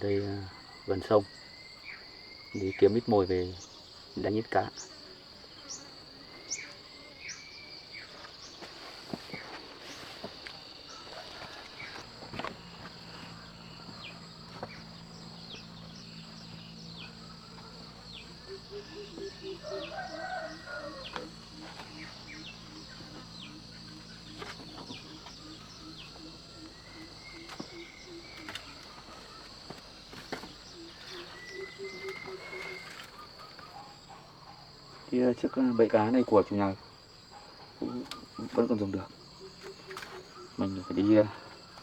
đây gần sông, đi kiếm ít mồi về đánh ít cá. Thì chiếc bẫy cá này của chủ nhà cũng vẫn còn dùng được. Mình phải đi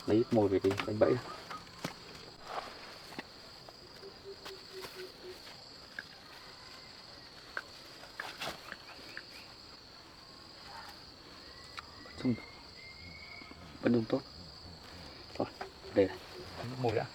lấy ít mồi về đi đánh bẫy. Chung vẫn dùng tốt. Rồi, đây này, mồi đã.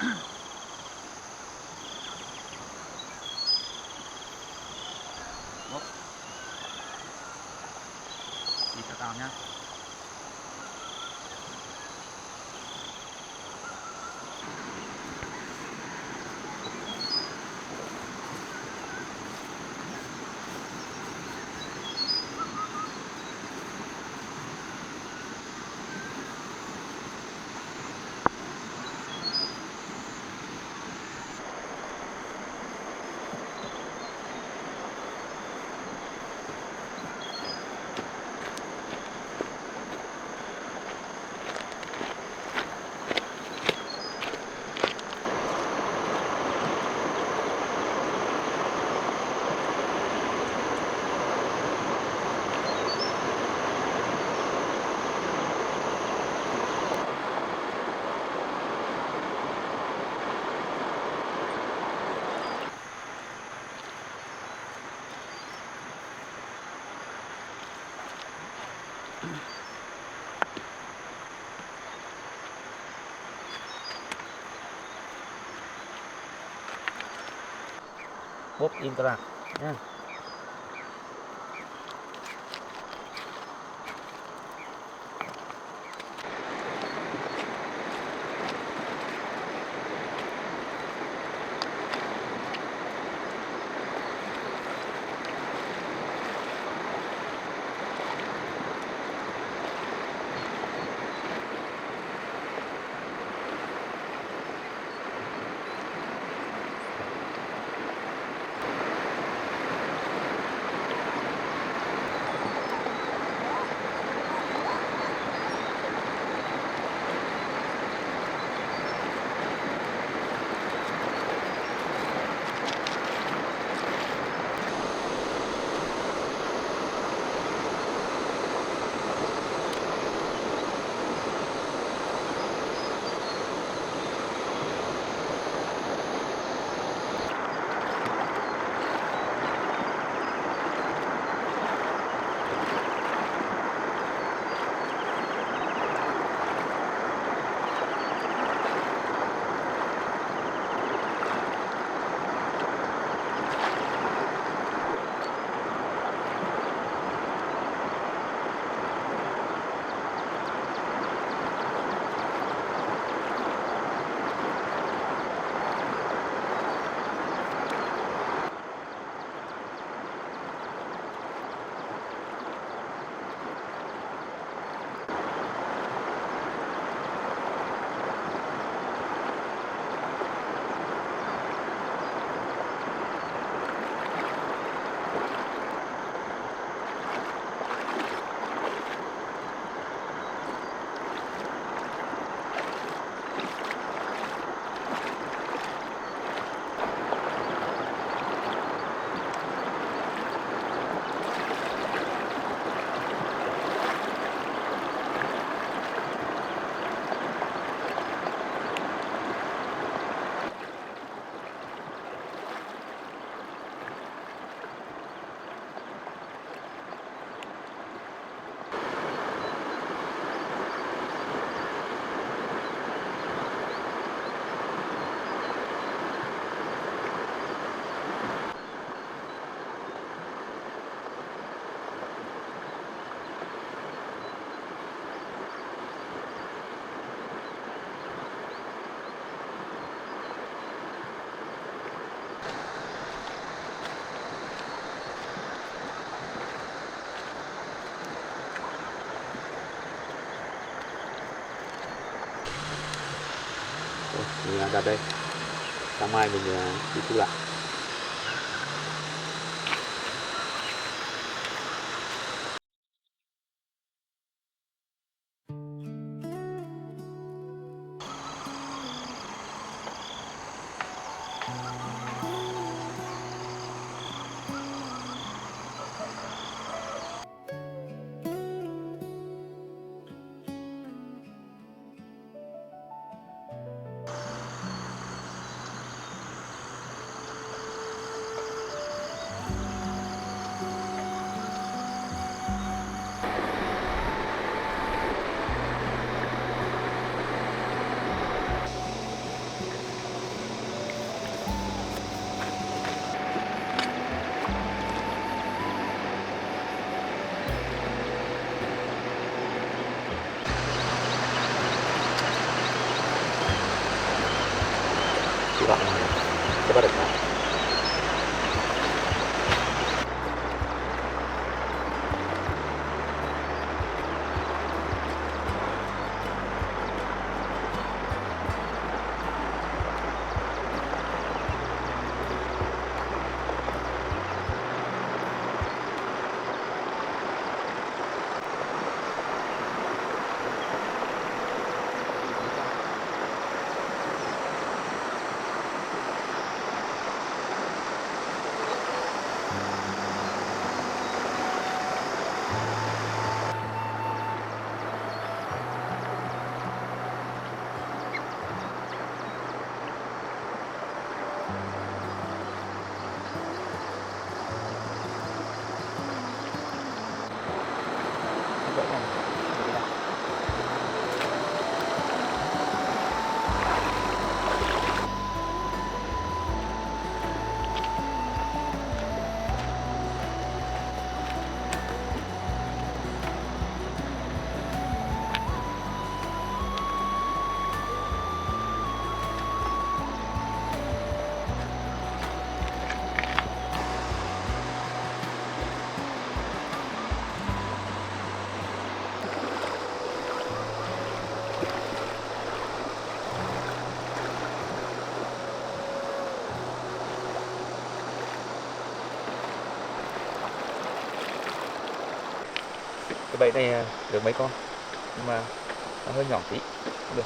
Đi cho cao nhá. Bốp im các bạn nha. Mình đặt đây, sáng mai mình đi thu lại. bạn sẽ bắt được cá. Cái bẫy này được mấy con nhưng mà nó hơi nhỏ tí, không được.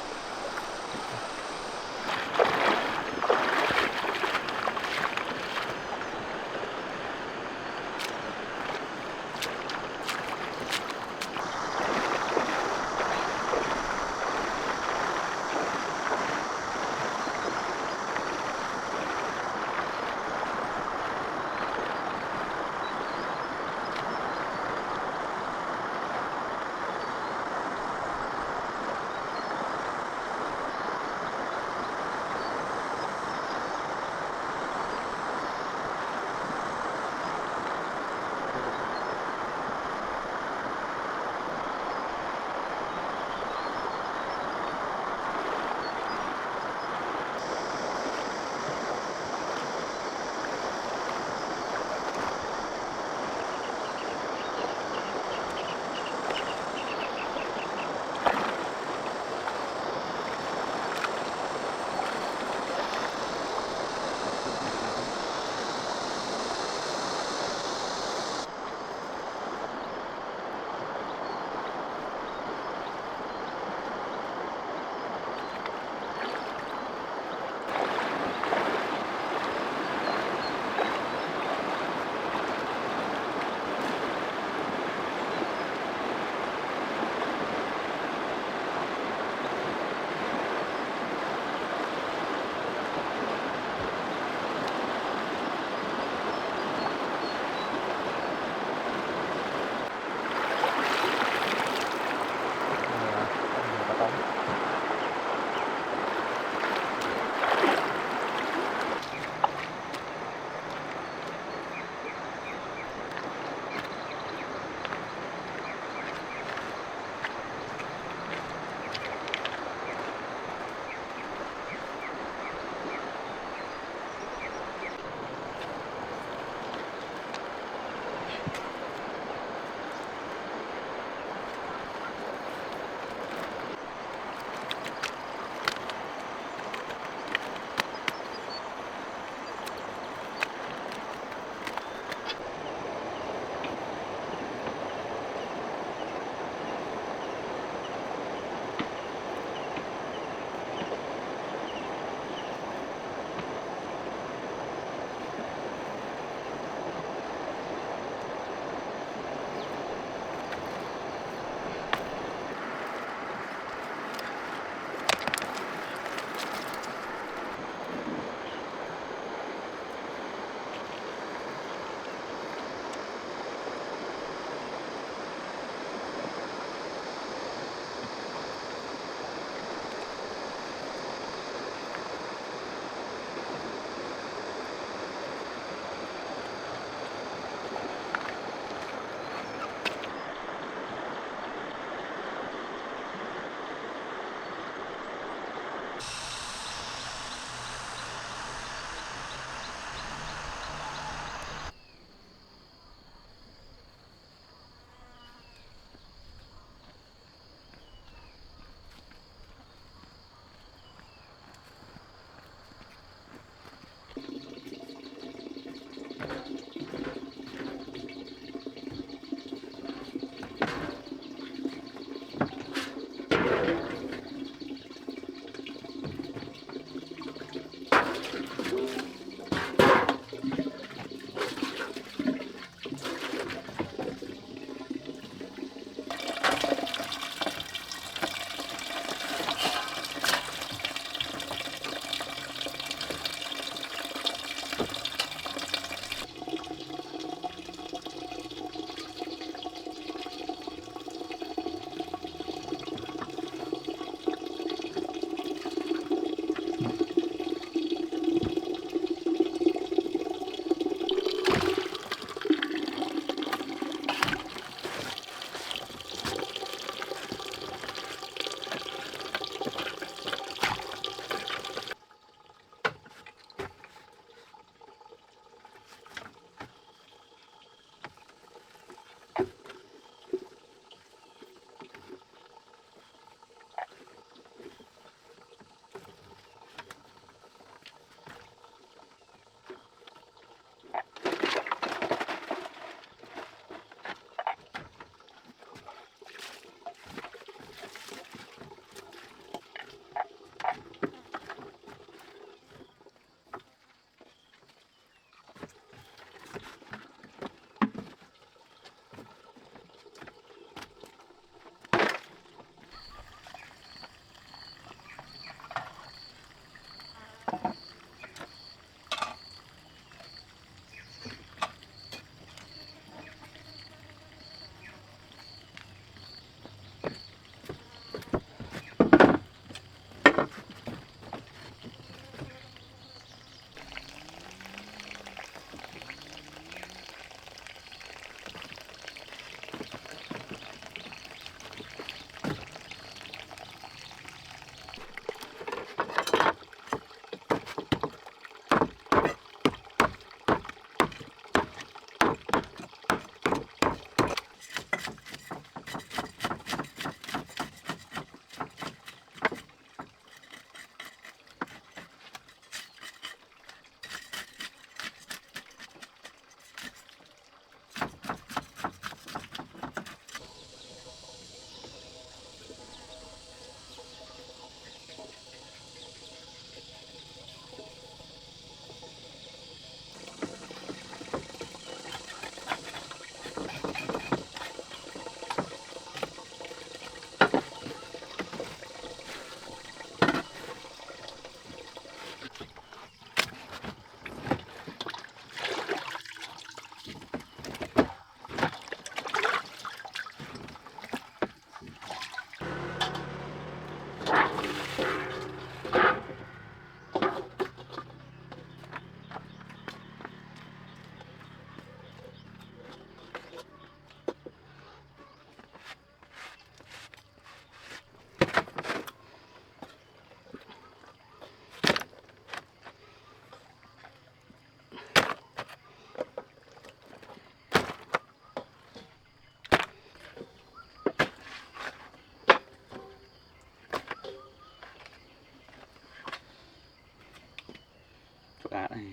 cá này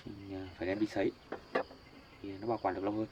mình phải đem đi sấy thì nó bảo quản được lâu hơn.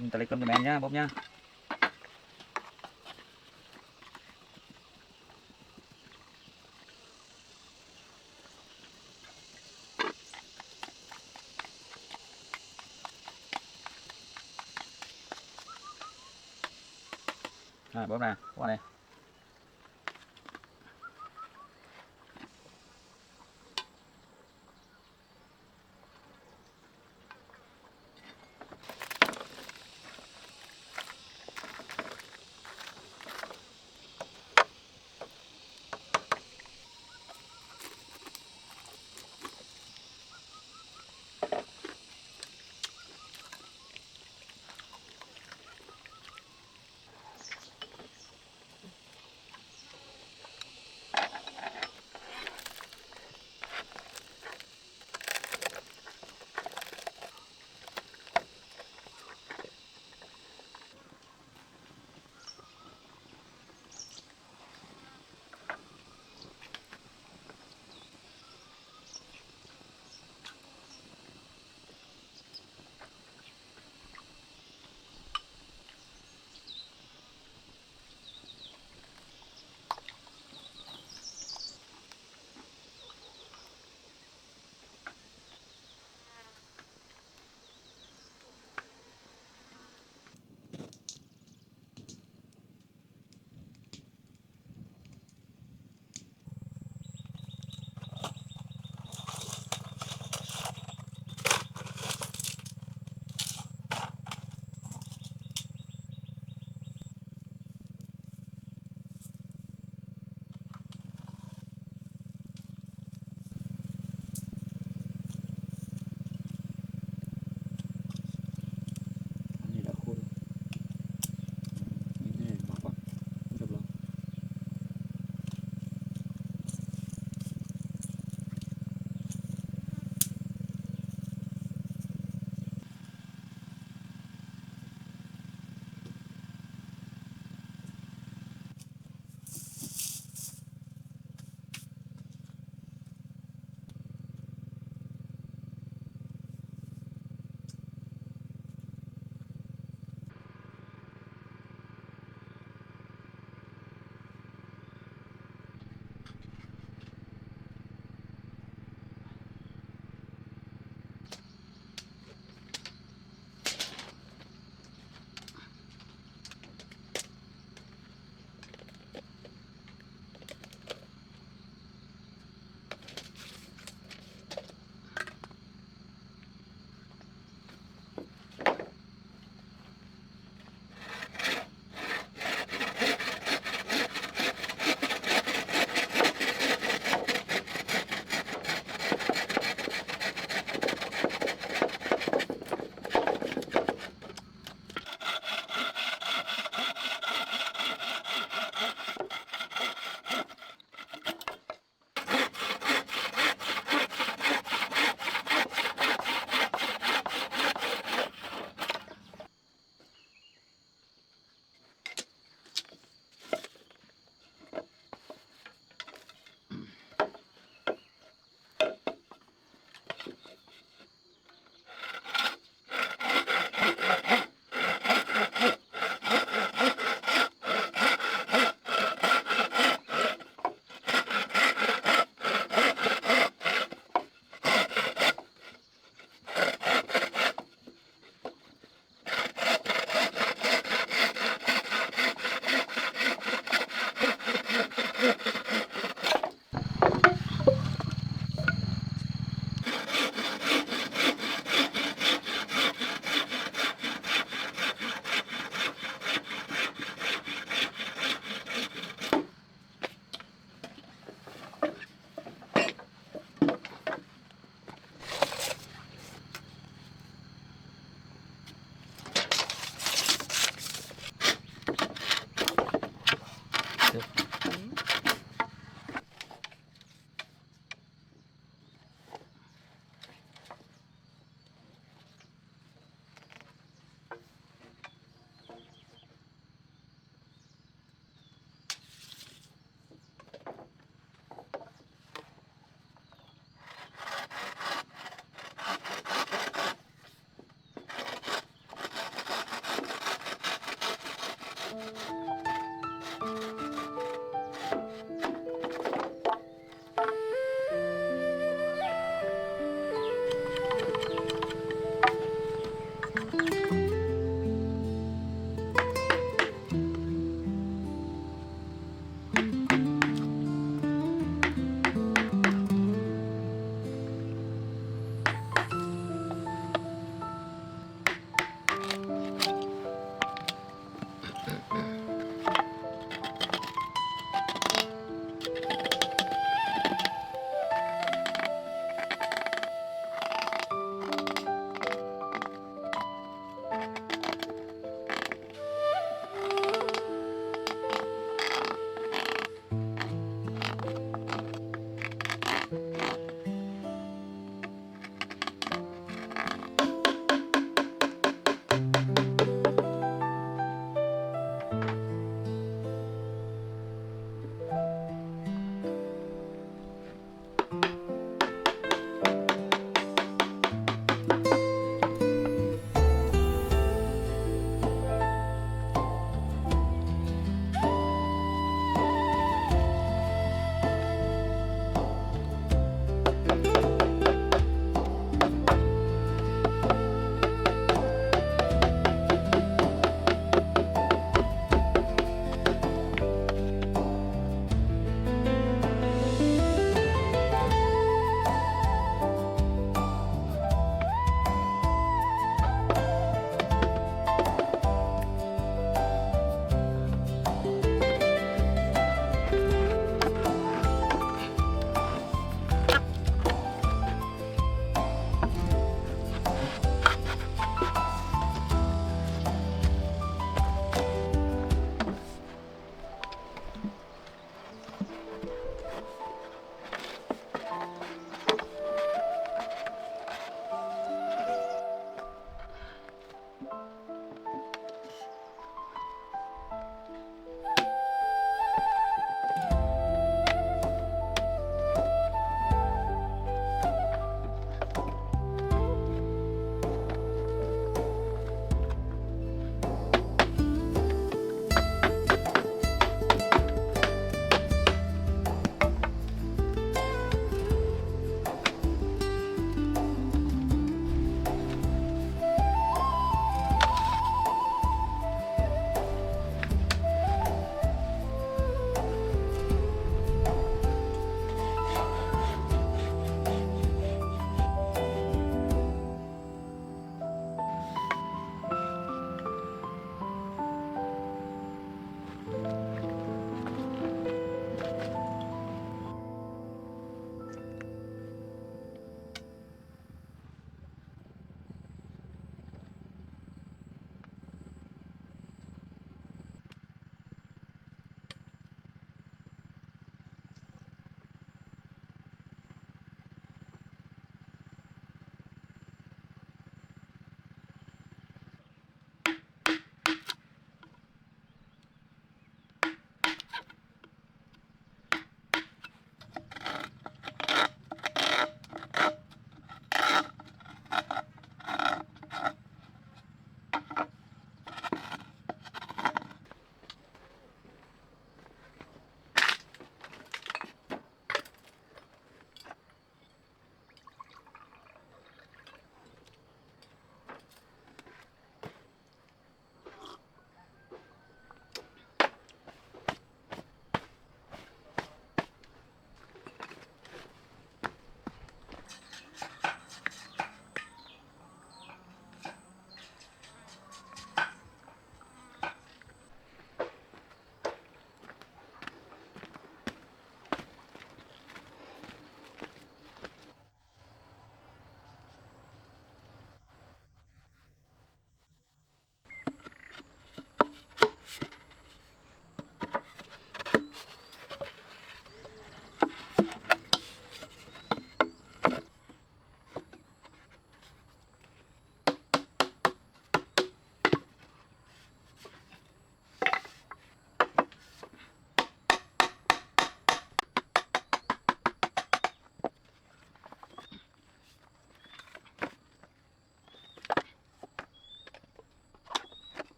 mình ta lấy cơm cho men nhá bốp nhá. Rồi bóp nè, qua đây.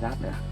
thêm rát nữa.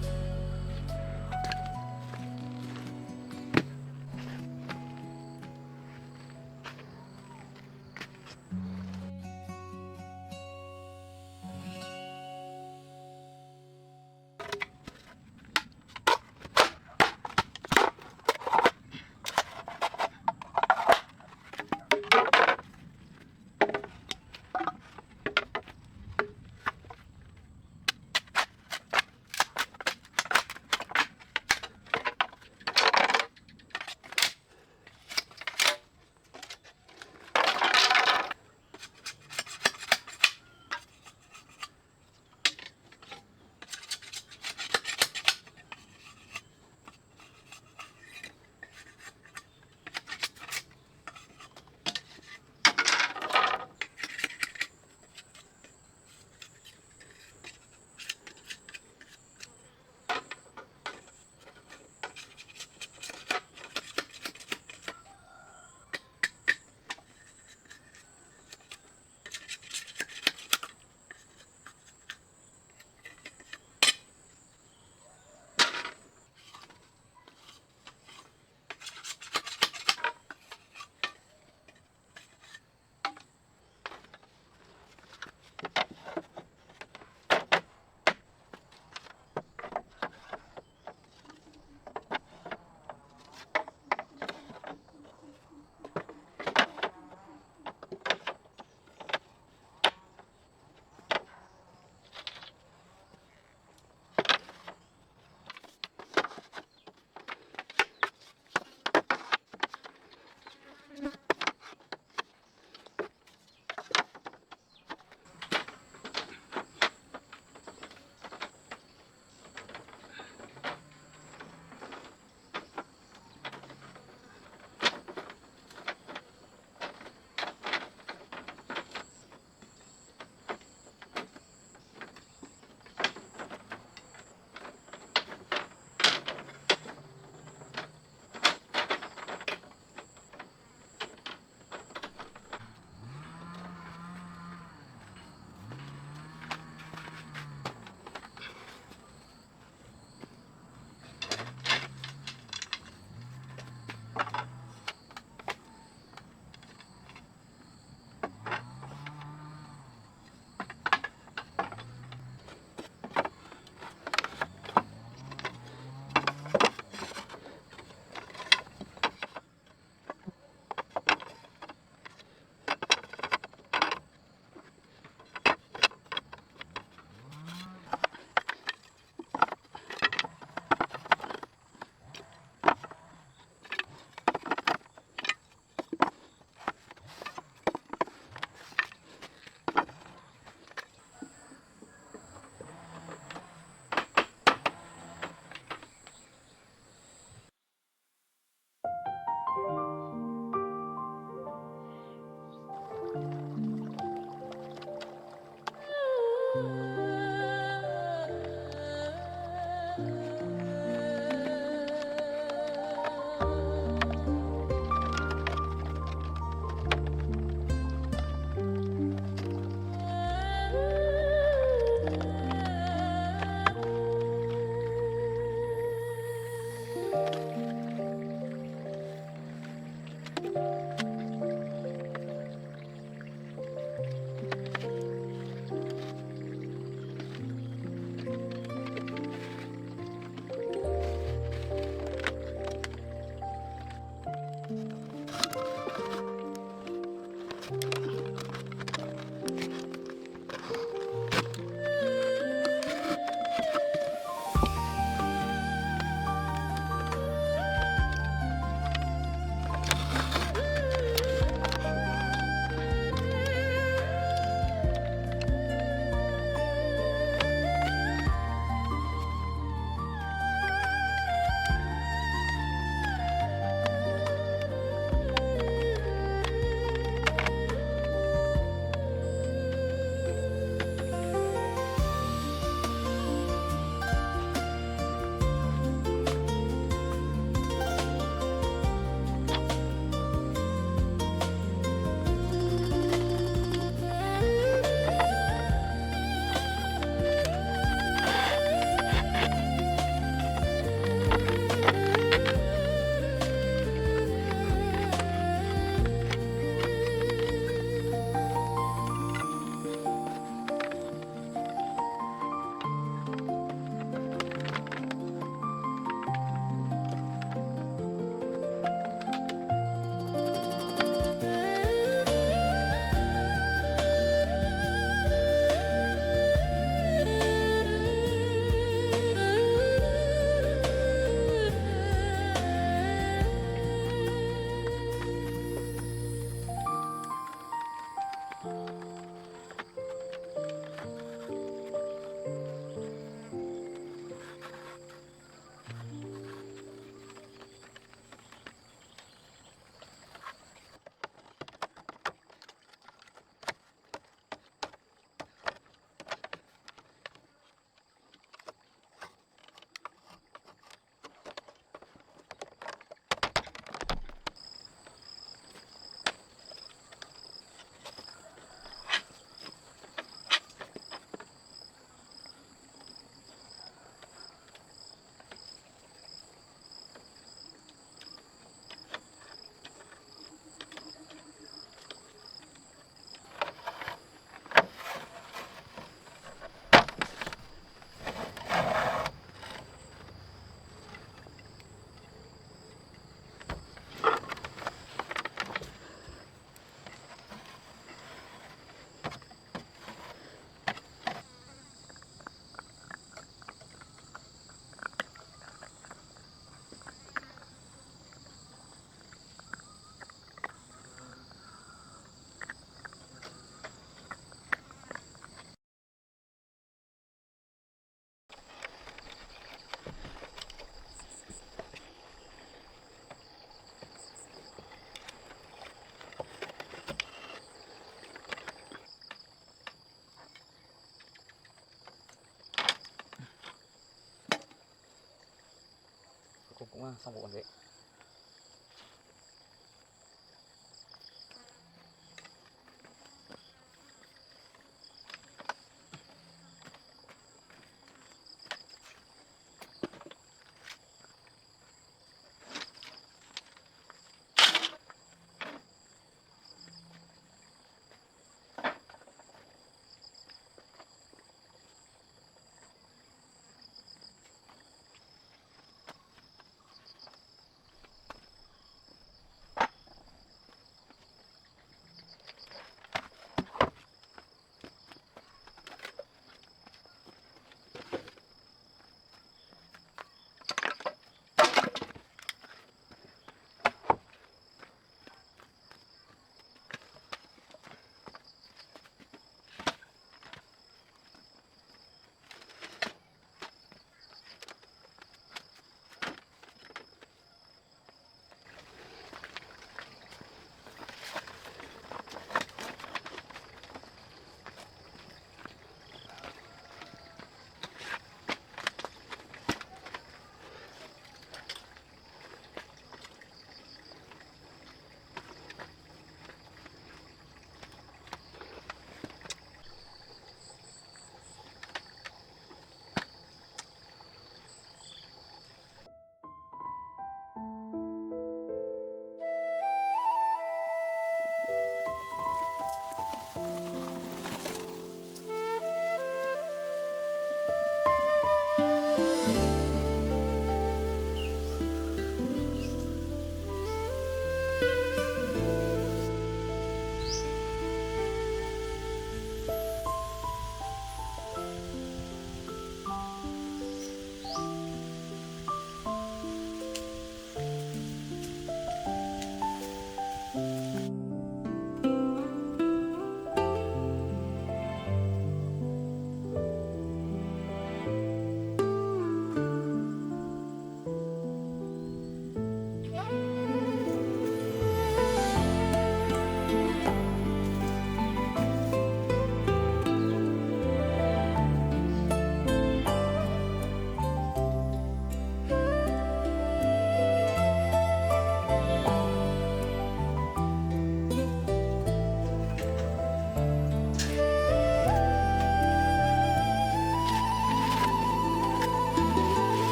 xong bộ vậy.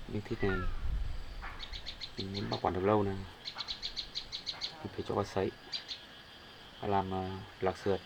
Miếng thịt này mình muốn bảo quản được lâu này, mình phải cho vào sấy và làm lạc sườn.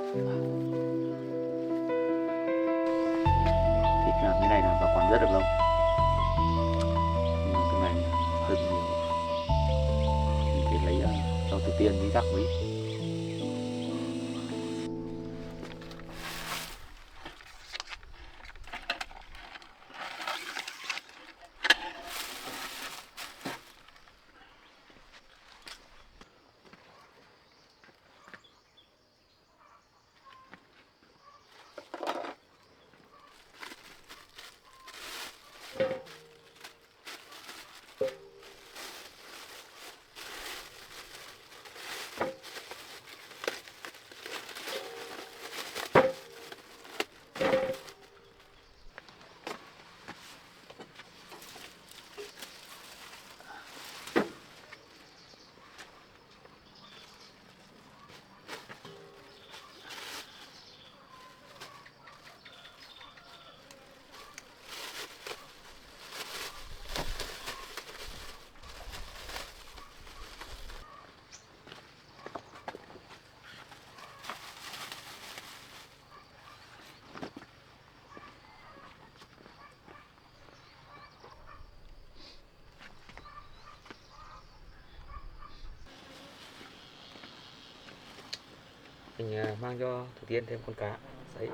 Thịt làm cái này là bảo quản rất được lâu. Nhưng mà cái này hơi nhiều. Mình phải lấy rau tử tiên với rắc với. Mình mang cho Thủ Tiên thêm con cá sấy.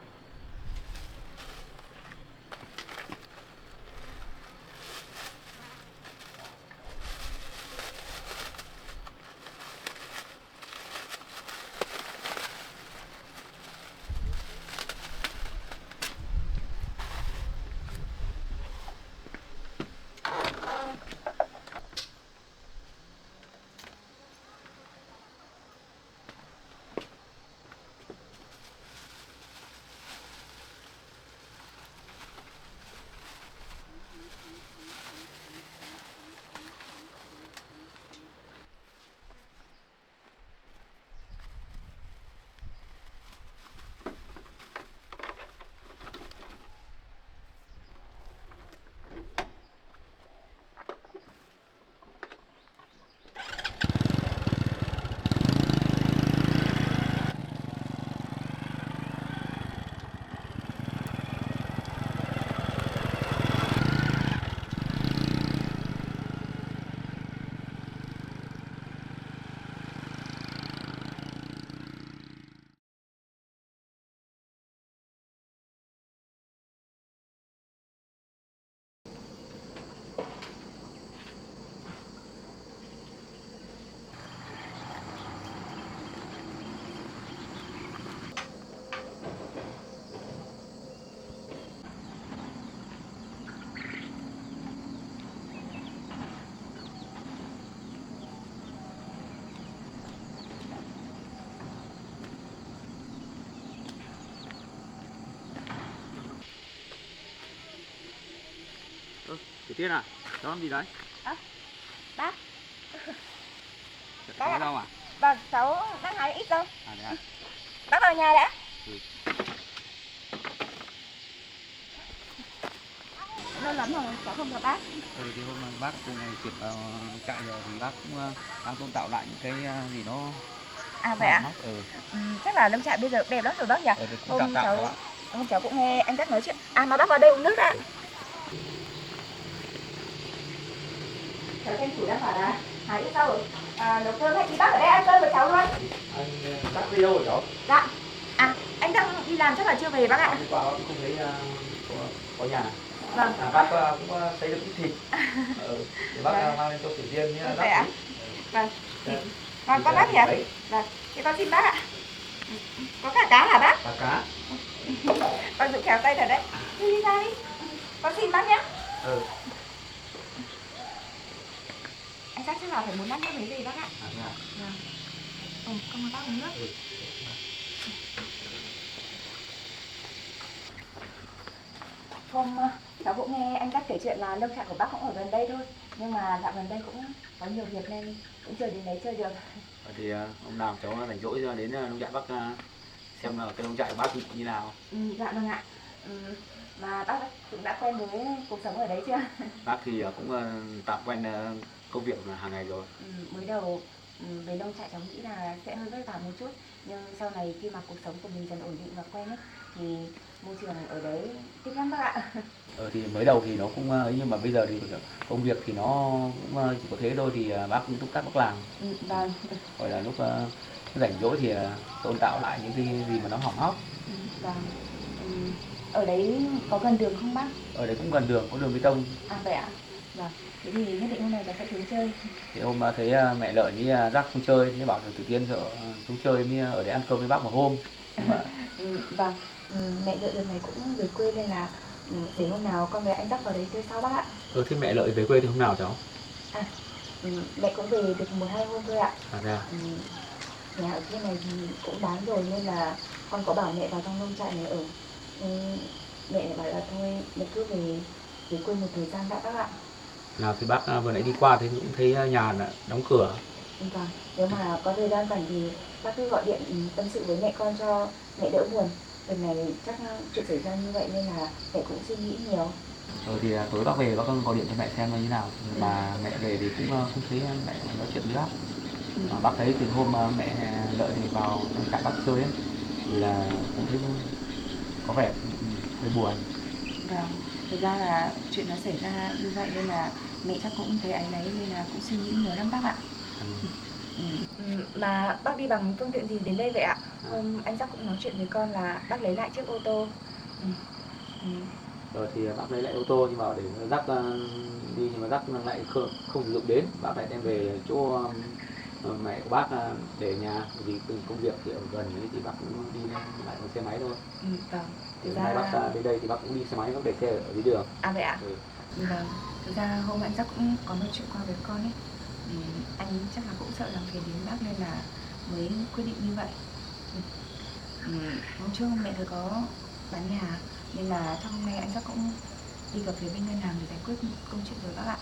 Thủ Tiên à, cháu làm gì đấy? Bác. Cháu hái rau à? Vâng, cháu đang hái ít rau. À đấy à? Bác vào nhà đã. Ừ. Lâu lắm rồi cháu không gặp bác. Thì hôm nay bác từ ngày chuyển vào trại rồi thì bác cũng đang tôn tạo lại những cái gì nó À vậy ạ? Chắc là lâm trại bây giờ đẹp lắm rồi bác nhỉ? Hôm cháu cũng nghe anh Cát nói chuyện. À mà bác vào đây uống nước đã. Cháu tranh thủ đang bảo là hái ít rau rồi. Nấu cơm hay thì bác ở đây ăn cơm với cháu luôn. Anh Cát đi đâu rồi cháu? Dạ. À anh đang đi làm chắc là chưa về bác ạ. Đi qua không thấy có nhà. Vâng. Bác cũng thấy được ít thịt. Thì bác mang lên cho Thủ Tiên nhé. Vậy ạ? Vâng. Vâng con bác nhỉ? Vâng. Thế con xin bác ạ. Có cả cá hả bác? Cả cá. Con giữ khéo tay thật đấy. Đi ra đi. Con xin bác nhé. Anh chắc là phải muốn ăn nước mấy gì bác ạ. Vâng. Con mời bác uống nước. Hôm cháu cũng nghe anh Cát kể chuyện là nông trại của bác cũng ở gần đây thôi. Nhưng mà dạo gần đây cũng có nhiều việc nên cũng chưa đến đấy chơi được. Thì hôm nào cháu rảnh rỗi ra đến nông trại bác xem là cái nông trại của bác như nào. Dạ vâng ạ. Mà bác cũng đã quen với cuộc sống ở đấy chưa? Bác thì cũng tạm quen công việc hàng ngày rồi. Mới đầu về lâu chạy cháu nghĩ là sẽ hơi vất vả một chút, nhưng sau này khi mà cuộc sống của mình dần ổn định và quen ấy, thì môi trường ở đấy thích lắm bác ạ. Thì mới đầu thì nó cũng ấy, nhưng mà bây giờ thì công việc thì nó cũng chỉ có thế thôi, thì bác cũng túc tắc bác làm. Vâng. Gọi là lúc rảnh rỗi thì tôn tạo lại những cái gì mà nó hỏng hóc. Vâng. Ở đấy có gần đường không bác? Ở đấy cũng gần đường, có đường bê tông. À vậy ạ. Vâng. Thế thì nhất định hôm nay là sẽ xuống chơi. Thì hôm thấy mẹ Lợi với Giác không chơi, thế bảo là Tử Tiên sợ xuống chơi mới ở đấy ăn cơm với bác một hôm. Nhưng mà Vâng. Mẹ đợi đợt này cũng về quê nên là để hôm nào con với anh dắt vào đấy chơi sau bác ạ. thế mẹ Lợi về quê thì hôm nào cháu? Mẹ cũng về được 1-2 hôm thôi ạ. À ra. Nhà ở kia này thì cũng bán rồi nên là con có bảo mẹ vào trong nông trại này ở. Mẹ lại bảo là thôi mẹ cứ về quê một thời gian đã bác ạ. Nào thì bác vừa nãy đi qua thì cũng thấy nhà đóng cửa. Vâng, nếu mà có thời gian rảnh thì bác cứ gọi điện tâm sự với mẹ con cho mẹ đỡ buồn. Lần này chắc chuyện xảy ra như vậy nên là mẹ cũng suy nghĩ nhiều. Thì tối bác về bác gọi điện cho mẹ xem như thế nào. Mà mẹ về thì cũng không thấy mẹ nói chuyện với bác. Bác thấy từ hôm mẹ Lợi thì vào trong trại bác chơi ấy, thì là cũng thấy có vẻ hơi buồn. Vâng, thực ra là chuyện nó xảy ra như vậy nên là mẹ chắc cũng thấy áy náy nên là cũng suy nghĩ nhiều lắm bác ạ. Mà bác đi bằng phương tiện gì đến đây vậy ạ? Hôm anh Giác cũng nói chuyện với con là bác lấy lại chiếc ô tô. Rồi thì bác lấy lại ô tô, nhưng mà để Giác đi nhưng mà Giác lại không sử dụng đến, bác lại đem về chỗ mẹ của bác để nhà, vì công việc thì ở gần ấy thì bác cũng đi lại bằng xe máy thôi. Vâng. Thì hôm nay bác đến đây thì bác cũng đi xe máy, bác để xe ở dưới đường. À vậy ạ? Vâng, thực ra hôm anh Giác cũng có nói chuyện qua với con ấy. Anh chắc là cũng sợ làm phiền đến bác nên là mới quyết định như vậy. Hôm trước mẹ tôi có bán nhà nên là trong hôm nay anh Giác cũng đi gặp phía bên ngân hàng để giải quyết công chuyện rồi bác ạ.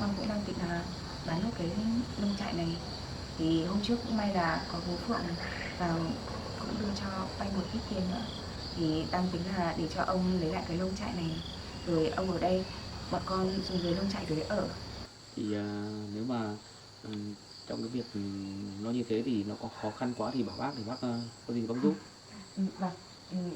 Con cũng đang định là bán nốt cái nông trại này. Thì hôm trước cũng may là có bố Phượng vào cũng đưa cho vay một ít tiền nữa. Thì đang tính là để cho ông lấy lại cái nông trại này. Rồi ông ở đây, bọn con dùng dưới nông trại dưới ở. Thì nếu mà trong cái việc nó như thế thì nó có khó khăn quá thì bảo bác, thì bác có gì bác giúp. Vâng,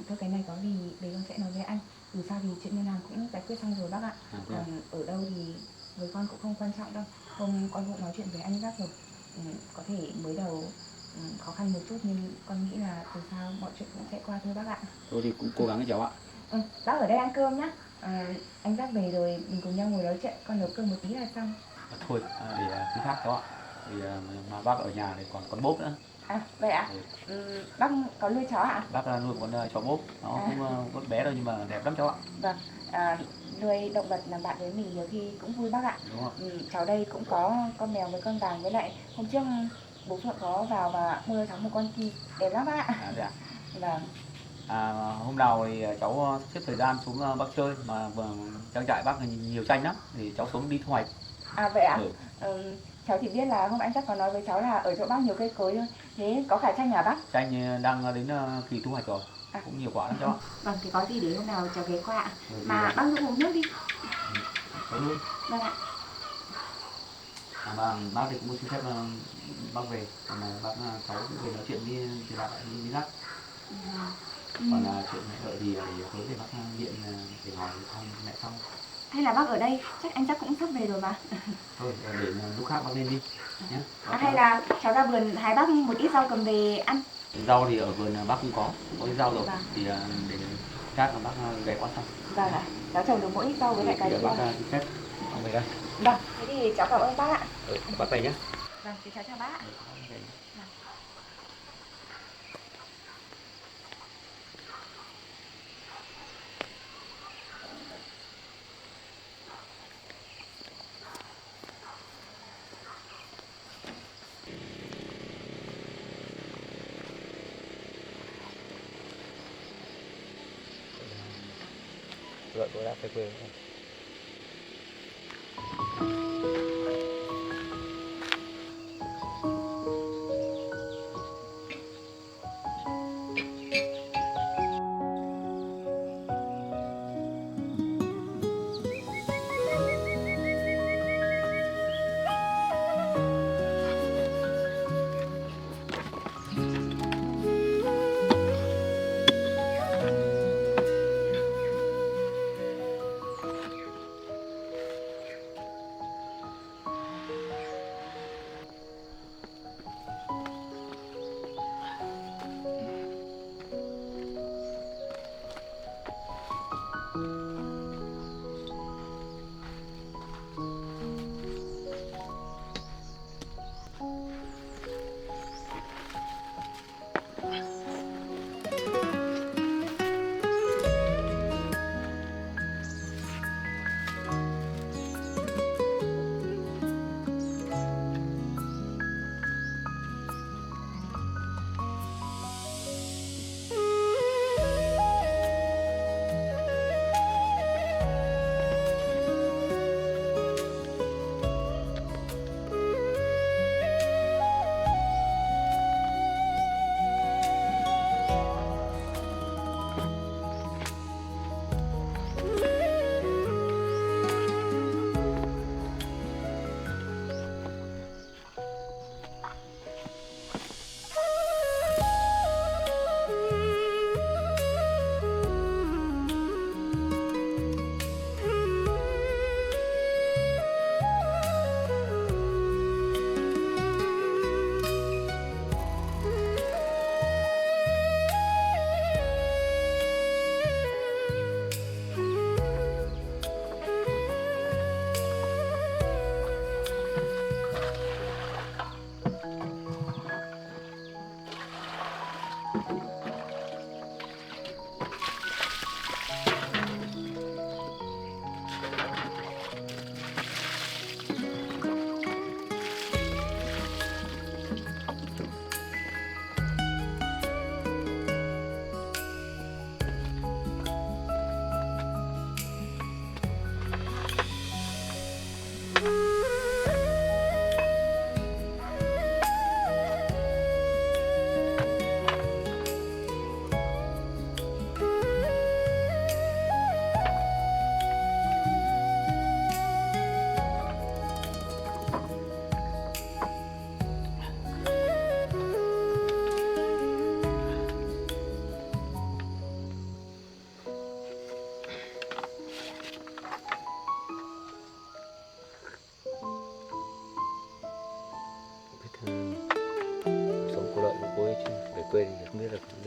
thôi cái này có gì để con sẽ nói với anh. Dù sao thì chuyện ngân hàng cũng giải quyết xong rồi bác ạ. Còn ở đâu thì với con cũng không quan trọng đâu. Hôm con cũng nói chuyện với anh Giác rồi. Có thể mới đầu khó khăn một chút nhưng con nghĩ là từ sau mọi chuyện cũng sẽ qua thôi bác ạ. Thôi thì cũng cố gắng cho cháu ạ. Bác ở đây ăn cơm nhá. Anh Giác về rồi mình cùng nhau ngồi nói chuyện, con nấu cơm một tí là xong. Thôi để khi khác cháu ạ. Thì mà bác ở nhà thì còn con bốp nữa. À vậy ạ? Bác có nuôi chó ạ? Bác nuôi con chó bốp, nó cũng con bé thôi nhưng mà đẹp lắm cháu ạ. Vâng, nuôi động vật làm bạn với mình nhiều khi cũng vui bác ạ. Đúng không? Cháu đây cũng có con mèo với con vàng, với lại hôm trước bố Phượng có vào và mua cho cháu một con kỳ đẹp lắm bác ạ. À dạ. Vâng. Hôm nào thì cháu xếp thời gian xuống bác chơi, mà trang trại bác nhiều chanh lắm, thì cháu xuống đi thu hoạch. À vậy ạ? Cháu chỉ biết là hôm anh chắc có nói với cháu là ở chỗ bác nhiều cây cối thôi. Thế có phải chanh hả bác? Chanh đang đến kỳ thu hoạch rồi, cũng nhiều quả lắm cháu ạ. Vâng, thì có gì để hôm nào cháu ghé qua ạ. Mà bác cũng uống nước đi. Cháu luôn. Vâng ạ. Bác thì cũng muốn xin phép bác về, còn bác cháu cũng về nói chuyện với lại đi Giác. Còn chuyện mẹ Lợi thì để tối về bác điện để hỏi thăm mẹ xong. Hay là bác ở đây, chắc anh chắc cũng sắp về rồi mà. Thôi để lúc khác bác lên đi nhé. Hay là cháu ra vườn hái bác một ít rau cầm về ăn. Rau thì ở vườn bác cũng có ít rau rồi. Thì để khác là bác ghé qua xong. Vâng ạ, cháu trồng được mỗi ít rau với lại cà chua. Bác xin phép ông về đây. Vâng, thế thì cháu cảm ơn bác ạ. Bác về nhé. Vâng, thì cháu chào bác ạ. Rồi tôi đã về quê.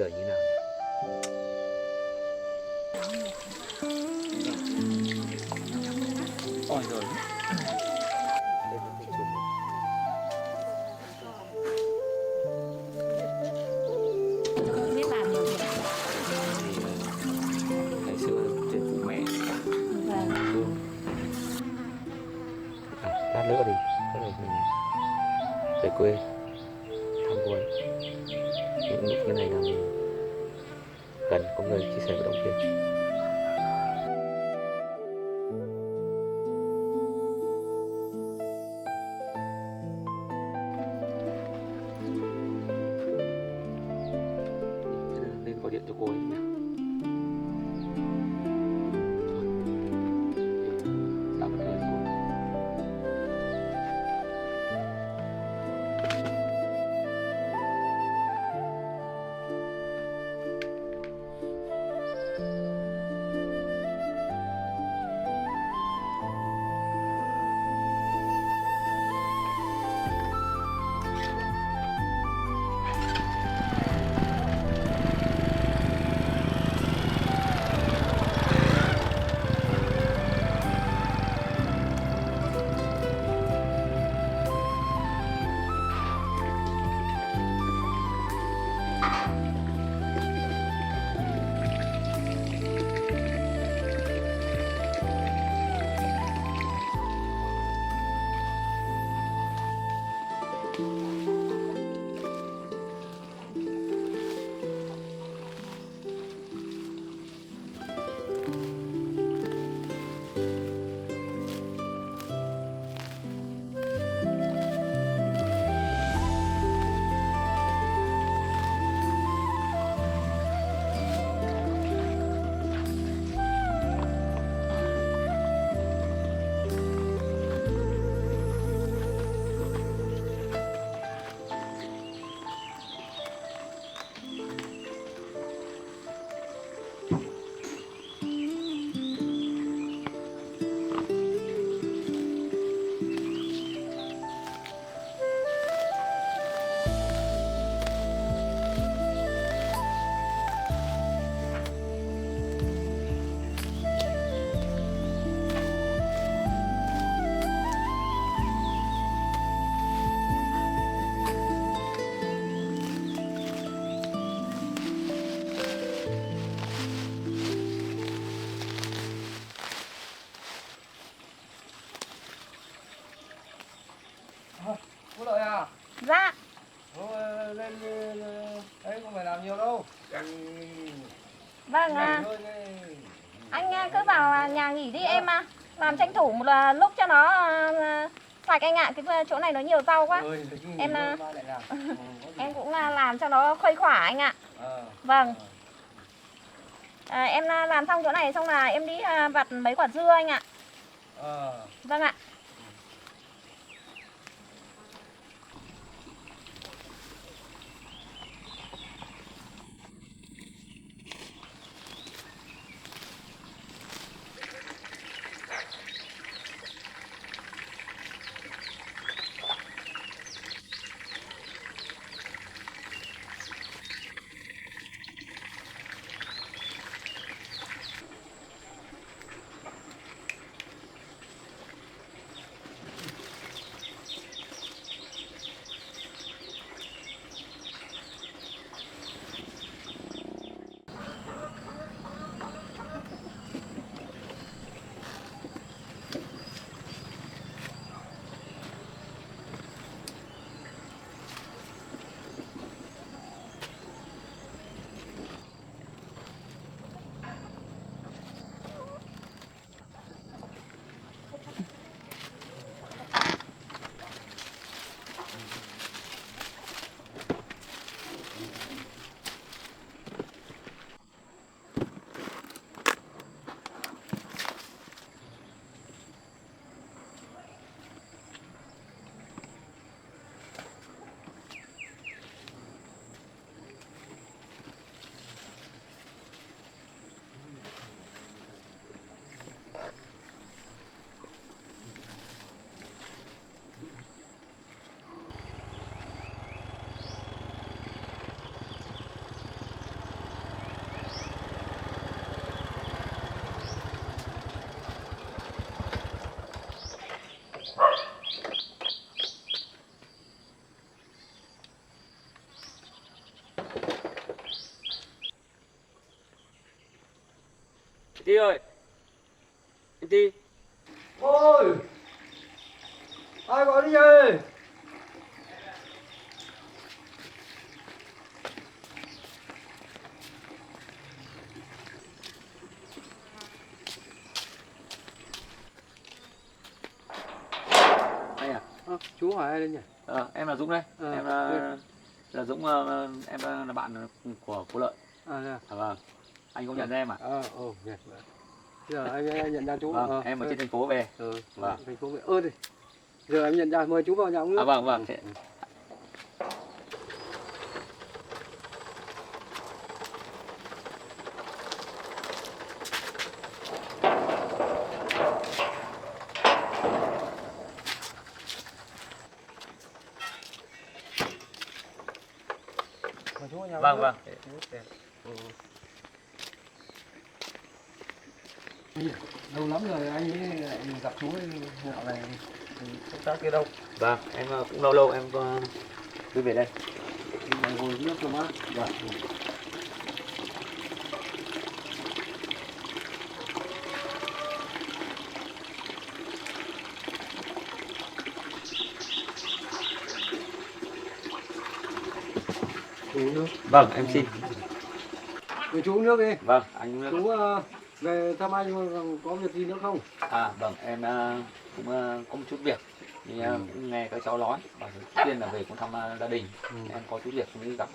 trời như nào nhỉ? Ôi rồi. Không biết làm nhiều việc. Ngày xưa trên phụ mẹ. Vâng. Lát nữa thì có thể mình về quê thăm cô ấy. Những lúc như này là mình cần có người chia sẻ và động viên. Nên gọi điện cho cô ấy nhỉ? Đã bất ngờ cô ấy. Cô Lợi à? Dạ. Lên đấy không phải làm nhiều đâu. Vâng Nghỉ thôi nghe. anh cứ vào nhà nghỉ đi em à. Làm tranh thủ một lúc cho nó sạch anh ạ. Cái chỗ này nó nhiều rau quá. Em em cũng làm cho nó khuây khỏa anh ạ. Vâng. Em làm xong chỗ này xong là em đi vặt mấy quả dưa anh ạ. Vâng ạ. Tí ơi, anh Tí. Ôi, ai gọi đi về? Đây à? Chú hỏi ai đây nhỉ? Em là Dũng đây. Em là Dũng, em là bạn của cô Lợi. Vâng. Anh cũng nhận ra em à? Nhận. Giờ anh nhận ra chú. Vâng, em ở trên thành phố về. Vâng. Thành phố về. Đi. Giờ em nhận ra, mời chú vào nhà uống nước. Vâng, vâng. Mời chú vào nhà Vâng, uống vâng. nước. Lâu lắm rồi anh mới lại gặp chú dạo này công tác kia đâu? Vâng, em cũng lâu em cứ về đây. Ngồi nước cho mát. Vâng. Uống nước. Vâng, em xin. Mời chú uống nước đi. Vâng, anh uống nước. Chú về thăm anh có việc gì nữa không? Vâng, em cũng có một chút việc. Thì cũng nghe các cháu nói, bảo trước tiên là về cũng thăm gia đình. Em có chút việc mới gặp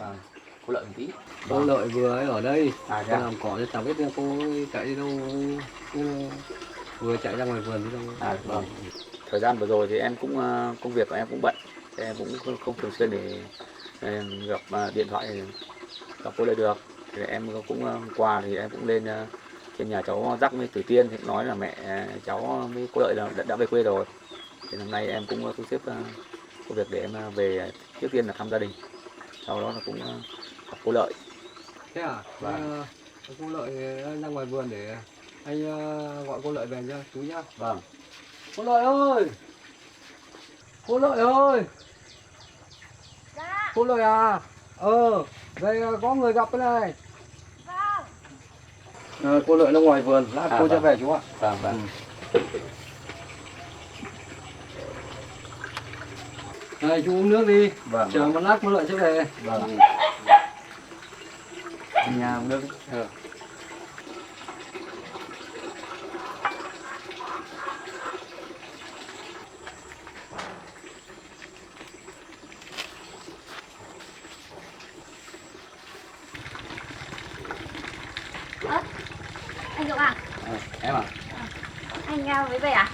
cô Lợi một tí. Cô Lợi vừa ấy ở đây, thế cô à? làm cỏ cho chẳng biết cô ấy chạy đi đâu, vừa chạy ra ngoài vườn đi đâu. Vâng. Thời gian vừa rồi thì em cũng công việc của em cũng bận, thì em cũng không thường xuyên để gặp điện thoại gặp cô Lợi được. Thì em cũng qua thì em cũng lên trên nhà cháu Dắc với Tử Tiên thì nói là mẹ cháu với cô Lợi là đã về quê rồi. Thì năm nay em cũng thu xếp công việc để em về, trước tiên là thăm gia đình, sau đó là cũng gặp cô Lợi. Thế à? Vâng. Cô Lợi ra ngoài vườn để anh gọi cô Lợi về nha, chú nhá. Vâng. Cô Lợi ơi! Cô Lợi ơi! Dạ. Cô Lợi à? Đây có người gặp cái này. Vâng. Cô Lợi ra ngoài vườn, lát cô sẽ Vâng. về chú ạ. Vâng, vâng. Này chú uống nước đi. Vâng. Chờ một lát cô Lợi sẽ về. Vâng. Nhà uống nước. Anh Dũng à? Em à? Anh mới về à?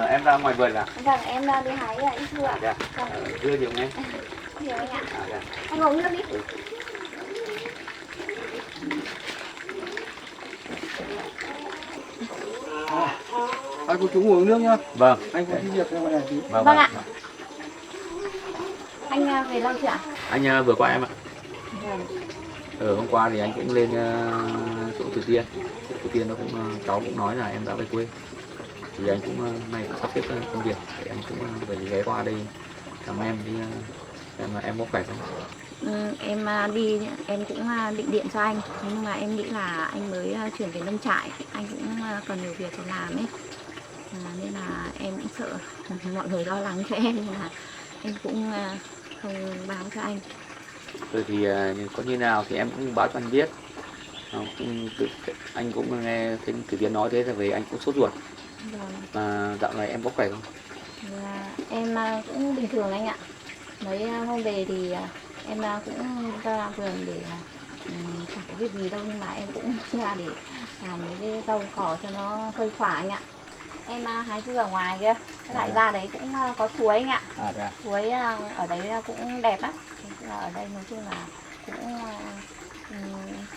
Em ra ngoài vườn à? Vâng, em đi hái ít dưa ạ. Dạ. Dưa nhiều nghe. Nhiều anh ạ. Dạ. Anh uống nước đi. Anh cô chú ngồi uống nước nhá. Vâng. Anh có tí việc ra ngoài này tí. Vâng, Vâng ạ. Anh về lâu chưa ạ? Anh vừa qua em ạ. Vâng. Hôm qua thì anh cũng lên chỗ Tử Tiên. Tử Tiên nó cũng cháu cũng nói là em đã về quê. Thì anh cũng nay sắp xếp công việc để anh cũng về ghé qua đây thăm em đi xem là em có khỏe không. Em đi, em cũng định điện cho anh, nhưng mà em nghĩ là anh mới chuyển về nông trại, anh cũng còn nhiều việc phải làm ấy, nên là em cũng sợ mọi người lo lắng cho em, nên là em cũng không báo cho anh. Rồi thì có như nào thì em cũng báo cho anh biết. Anh cũng nghe thấy Tử Tiên nói thế là về anh cũng sốt ruột. Vâng. Mà dạo này em có khỏe không? Em cũng bình thường anh ạ. Mấy hôm về thì em cũng ra vườn để chẳng có việc gì đâu, nhưng mà em cũng ra để làm mấy cái rau cỏ cho nó khuây khỏa anh ạ. Em hái dưa ở ngoài kia, lại ra đấy cũng có suối anh ạ. Dạ. Suối ở đấy cũng đẹp á. Ở đây nói chung là cũng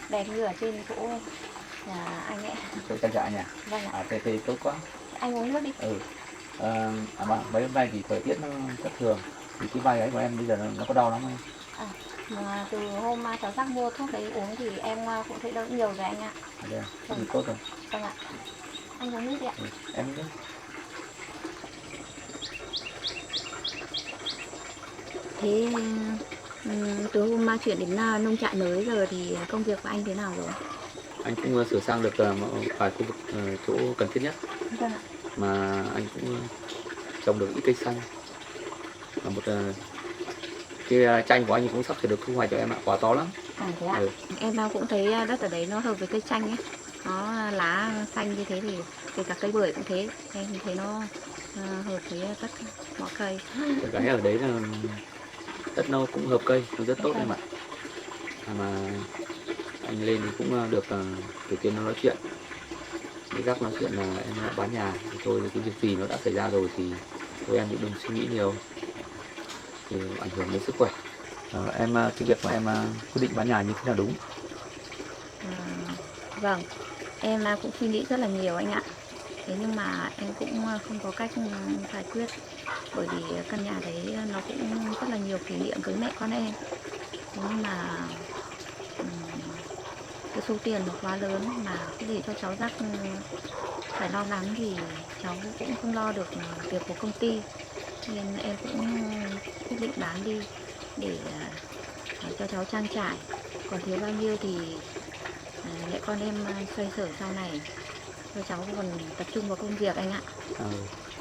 đẹp như ở trên chỗ nhà anh ấy. Chỗ trang trại nhỉ? Vâng ạ. Thế tốt quá. Anh uống nước đi. Mà mấy hôm nay thì thời tiết nó thất thường. Thì cái vai ấy của em bây giờ nó có đau lắm không? Mà từ hôm cháu Sắc mua thuốc đấy uống thì em cũng thấy đỡ nhiều rồi anh ạ. Thế thì tốt rồi. Vâng ạ. Anh uống nước đi ạ. Em Thế từ hôm mà chuyển đến nông trại mới giờ thì công việc của anh thế nào rồi? Anh cũng sửa sang được một vài khu vực chỗ cần thiết nhất, Vâng ạ. mà anh cũng trồng được ít cây xanh, và một cái chanh của anh cũng sắp sửa được thu hoạch cho em ạ, quả to lắm. Thế ạ. Ừ. Em cũng thấy đất ở đấy nó hợp với cây chanh ấy. Nó lá xanh như thế thì kể cả cây bưởi cũng thế. Em thấy nó hợp với tất cả mọi cây. Cái ở đấy là đất nó cũng hợp cây, nó rất tốt em ạ. Mà anh lên thì cũng được từ tiên nó nói chuyện, đi gác nói chuyện là em đã bán nhà thì thôi, cái việc gì nó đã xảy ra rồi thì thôi em cũng đừng suy nghĩ nhiều thì ảnh hưởng đến sức khỏe. Cái việc mà em quyết định bán nhà như thế nào đúng? Vâng, em cũng suy nghĩ rất là nhiều anh ạ. Thế nhưng mà em cũng không có cách giải quyết, bởi vì căn nhà đấy nó cũng rất là nhiều kỷ niệm với mẹ con em. Thế nhưng mà cái số tiền nó quá lớn mà cứ để cho cháu Dắt phải lo lắng thì cháu cũng không lo được việc của công ty, nên em cũng quyết định bán đi để cho cháu trang trải, còn thiếu bao nhiêu thì mẹ con em xoay sở sau này cho cháu còn tập trung vào công việc anh ạ.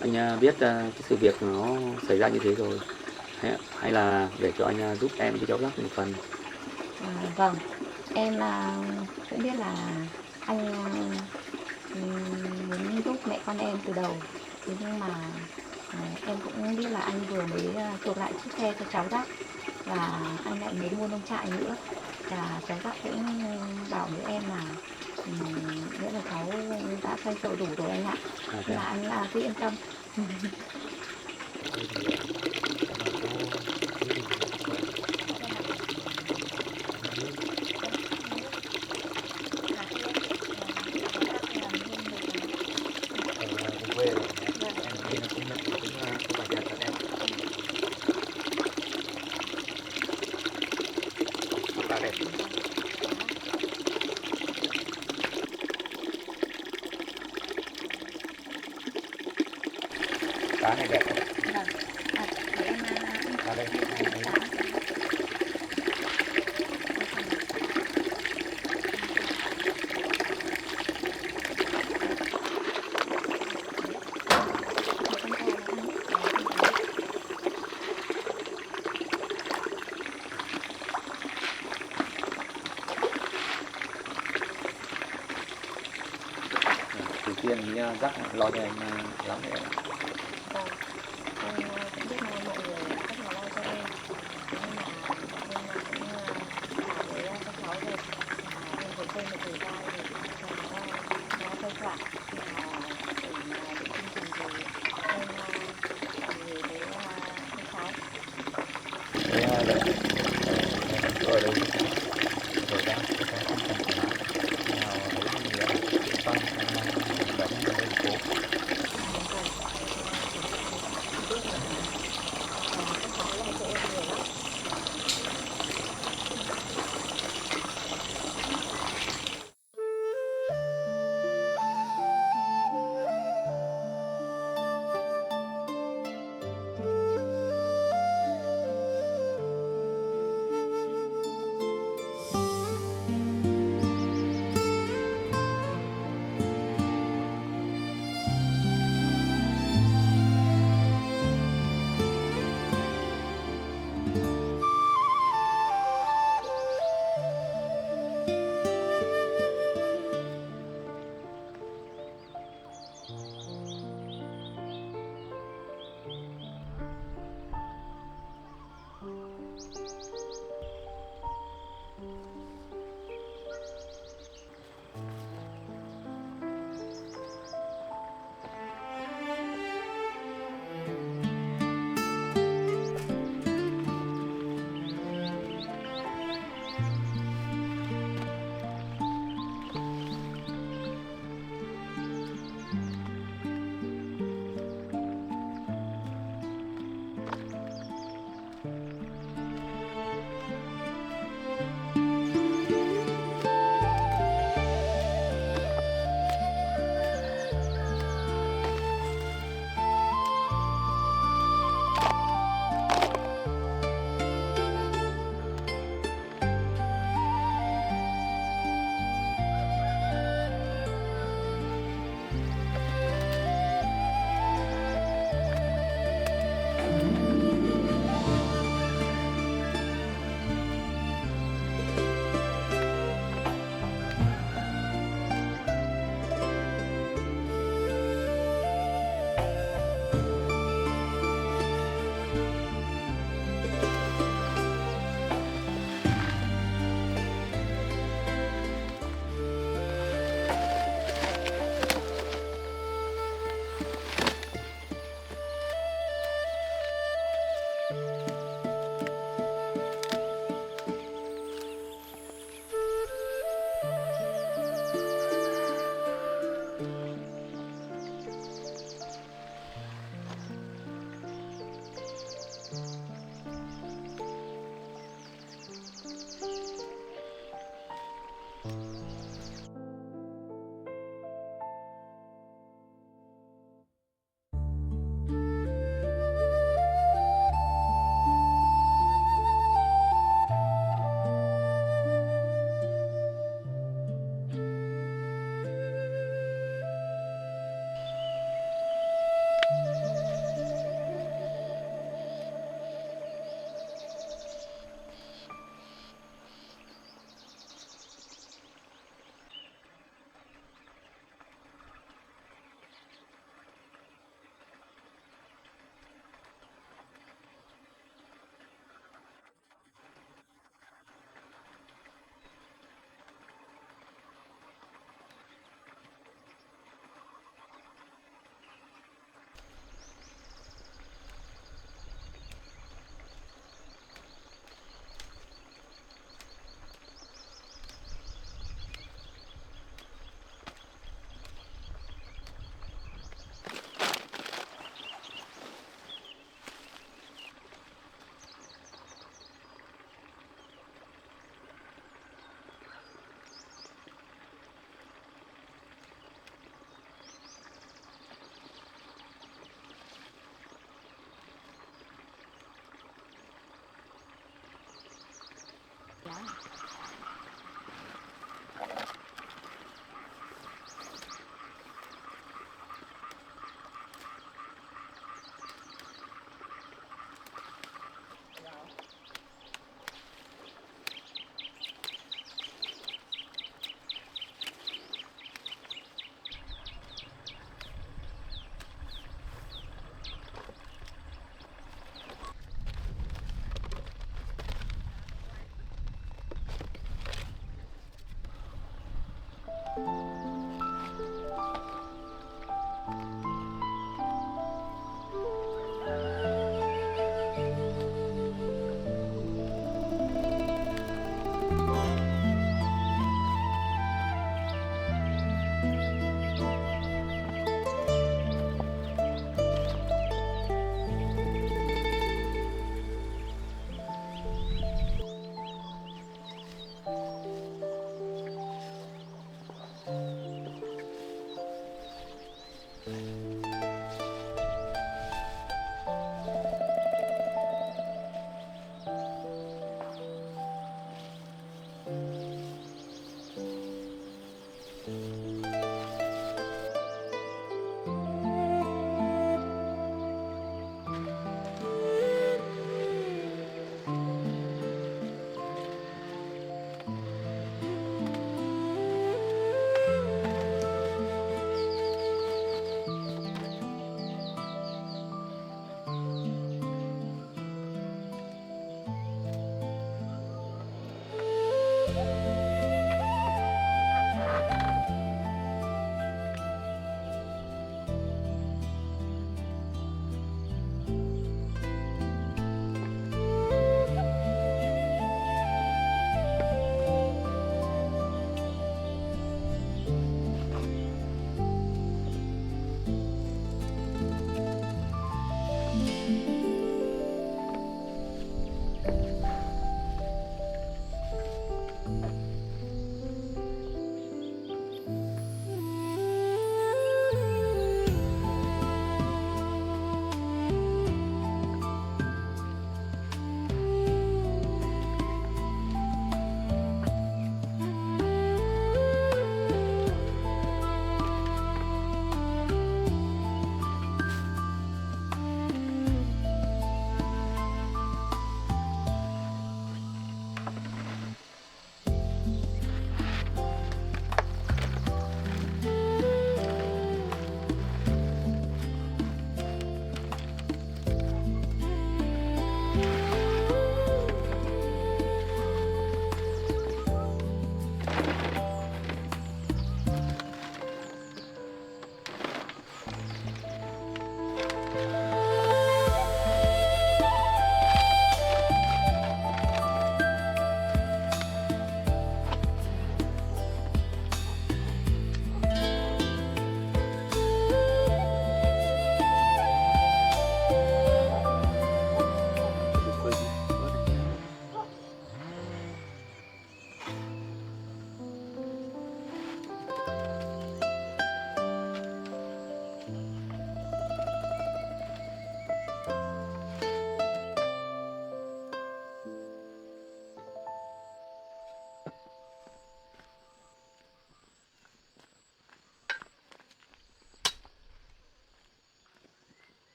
Anh biết cái sự việc nó xảy ra như thế rồi, hay là để cho anh giúp em với cháu Dắt một phần? Vâng, em cũng biết là anh muốn giúp mẹ con em từ đầu. Thế nhưng mà em cũng biết là anh vừa mới chuộc lại chiếc xe cho cháu Dắt, và anh lại muốn mua nông trại nữa. Và cháu Dắt cũng bảo với em là nghĩa là cháu đã xoay sở đủ rồi anh ạ. Nên là anh cứ yên tâm. Cá này đẹp không? Vâng. Để em Cá đây. Đầu tiên thì Dắt lo cho em lắm đấy em. Vâng, em cũng biết là mọi người rất là lo cho em. Thế nhưng mà em cũng bảo với các cháu rồi, em phải chơi một thời gian để cho nó khuây khỏa, và để định chương trình rồi em làm nghề với các cháu. Thế là ở đây thời gian sẽ có không cần phải nào đấy thì tăng đóng lên phố.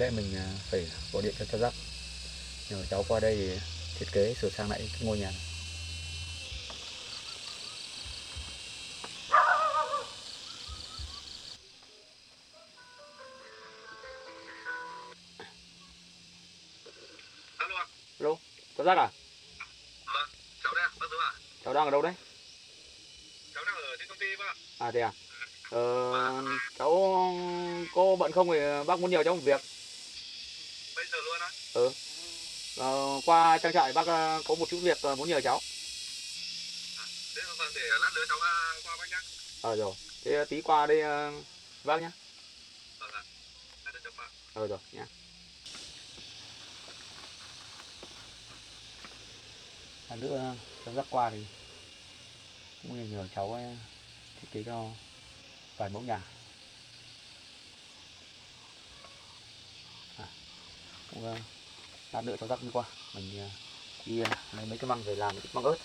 lẽ mình phải gọi điện cho Jack nhờ cháu qua đây thiết kế sửa sang lại cái ngôi nhà này. Cháu Giác à? Vâng, cháu đây ạ, bác Dũng ạ. Cháu đang ở đâu đấy? Cháu đang ở trên công ty bác ạ. À thế à? Cháu có bận không thì bác muốn nhờ cháu một việc. Bây giờ luôn á. Ừ. Qua trang trại bác có một chút việc muốn nhờ cháu. Thế vâng, để lát nữa cháu qua bác nhá. Rồi. Thế tí qua đây bác nhá. Vâng ạ. Lát nữa cháu qua. Rồi nhá. Lát nữa cháu Giác qua thì cũng nhờ cháu thiết kế cho vài mẫu nhà. Cũng, lát nữa cháu Giác đi qua mình đi lấy mấy cái măng về làm măng ớt.